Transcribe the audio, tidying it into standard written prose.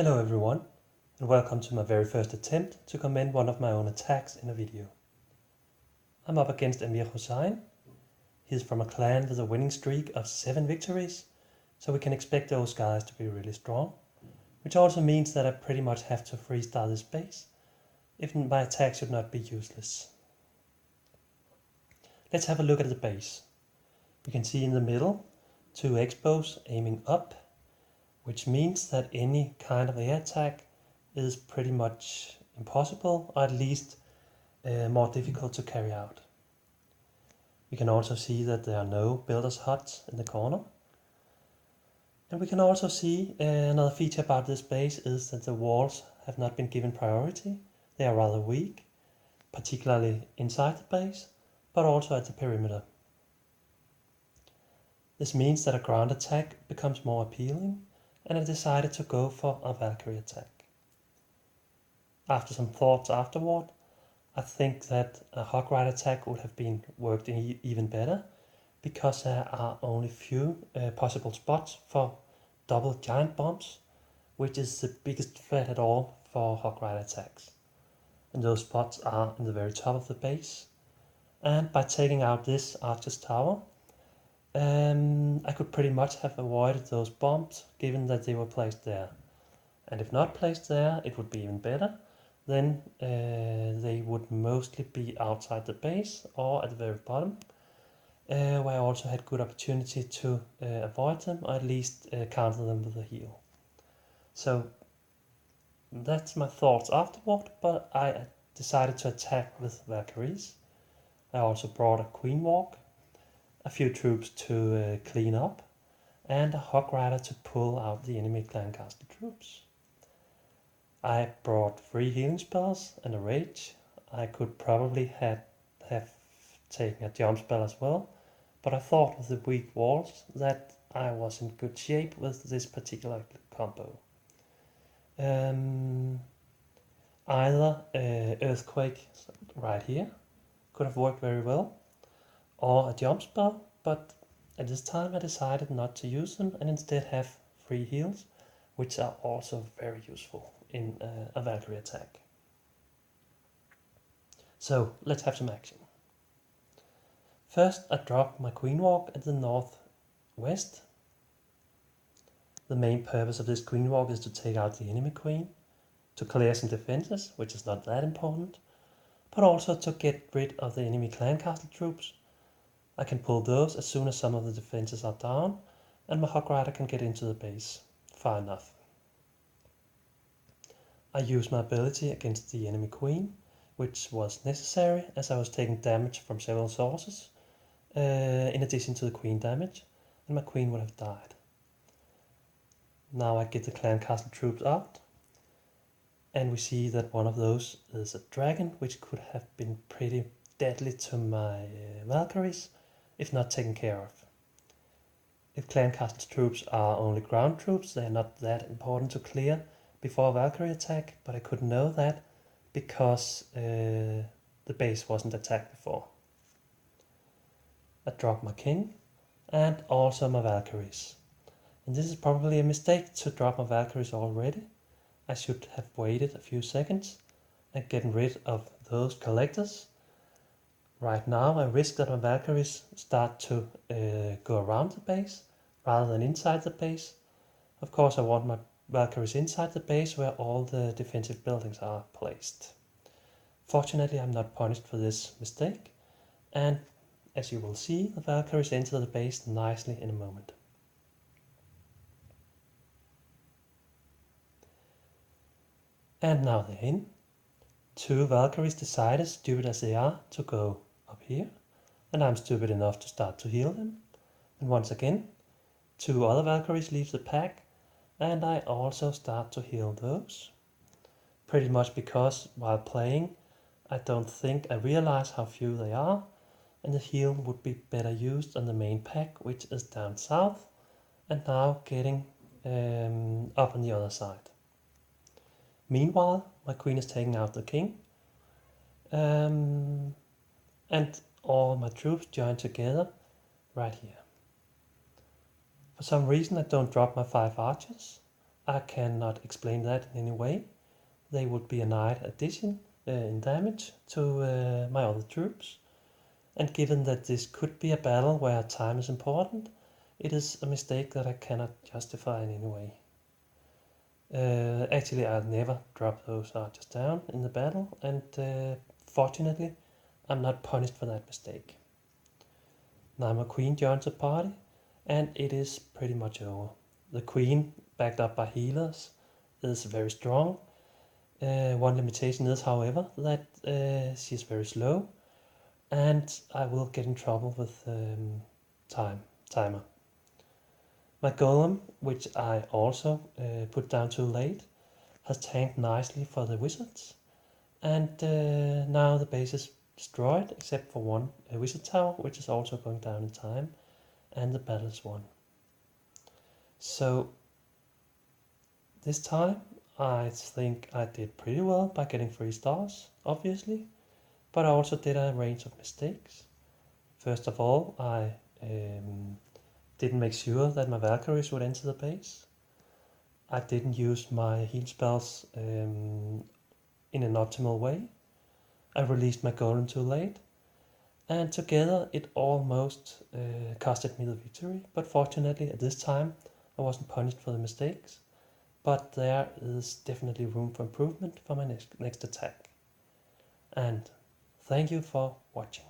Hello everyone, and welcome to my very first attempt to comment one of my own attacks in a video. I'm up against Emir Hossain. He's from a clan with a winning streak of 7 victories, so we can expect those guys to be really strong, which also means that I pretty much have to freestyle this base, if my attack should not be useless. Let's have a look at the base. We can see in the middle 2 X-bows aiming up, which means that any kind of air attack is pretty much impossible, or at least more difficult to carry out. We can also see that there are no builders' huts in the corner. And we can also see another feature about this base is that the walls have not been given priority. They are rather weak, particularly inside the base, but also at the perimeter. This means that a ground attack becomes more appealing, and I decided to go for a Valkyrie attack. After some thoughts afterward, I think that a Hog Rider attack would have been worked even better, because there are only few possible spots for double giant bombs, which is the biggest threat at all for Hog Rider attacks. And those spots are in the very top of the base. And by taking out this Archer's Tower, I could pretty much have avoided those bombs, given that they were placed there. And if not placed there, it would be even better. Then they would mostly be outside the base or at the very bottom, where I also had good opportunity to avoid them, or at least counter them with a heal. So that's my thoughts afterward, but I decided to attack with Valkyries. I also brought a Queen Walk, a few troops to clean up, and a Hog Rider to pull out the enemy Clancaster troops. I brought 3 healing spells and a rage. I could probably have taken a jump spell as well, but I thought with the weak walls that I was in good shape with this particular combo. Either Earthquake right here could have worked very well, or a jump spell, but at this time I decided not to use them and instead have 3 heals, which are also very useful in a Valkyrie attack. So let's have some action. First I drop my Queen Walk at the northwest. The main purpose of this Queen Walk is to take out the enemy queen, to clear some defenses, which is not that important, but also to get rid of the enemy Clancaster troops. I can pull those as soon as some of the defenses are down, and my Hog Rider can get into the base far enough. I use my ability against the enemy queen, which was necessary as I was taking damage from several sources, in addition to the queen damage, and my queen would have died. Now I get the Clancaster troops out, and we see that one of those is a dragon, which could have been pretty deadly to my Valkyries if not taken care of. If Clancaster's troops are only ground troops, they are not that important to clear before a Valkyrie attack, but I couldn't know that because the base wasn't attacked before. I drop my king and also my Valkyries. And this is probably a mistake to drop my Valkyries already. I should have waited a few seconds and gotten rid of those collectors. Right now I risk that my Valkyries start to go around the base rather than inside the base. Of course I want my Valkyries inside the base where all the defensive buildings are placed. Fortunately I'm not punished for this mistake, and as you will see, the Valkyries enter the base nicely in a moment. And now they're in. 2 Valkyries decided, stupid as they are, to go up here, and I'm stupid enough to start to heal them. And once again, 2 other Valkyries leave the pack, and I also start to heal those. Pretty much because while playing, I don't think I realize how few they are, and the heal would be better used on the main pack, which is down south, and now getting up on the other side. Meanwhile, my queen is taking out the king, and all my troops join together right here. For some reason I don't drop my 5 archers, I cannot explain that in any way. They would be a knight addition in damage to my other troops. And given that this could be a battle where time is important, it is a mistake that I cannot justify in any way. Actually, I'll never drop those archers down in the battle, and fortunately, I'm not punished for that mistake. Now my queen joins the party, and it is pretty much over. The queen, backed up by healers, is very strong. One limitation is, however, that she's very slow, and I will get in trouble with timer. My golem, which I also put down too late, has tanked nicely for the wizards, and now the base is destroyed except for one wizard tower, which is also going down in time, and the battle is won. So this time I think I did pretty well by getting 3 stars, obviously, but I also did a range of mistakes. First of all, I didn't make sure that my Valkyries would enter the base. I didn't use my heal spells in an optimal way. I released my golem too late, and together it almost costed me the victory, but fortunately at this time I wasn't punished for the mistakes, but there is definitely room for improvement for my next attack. And thank you for watching.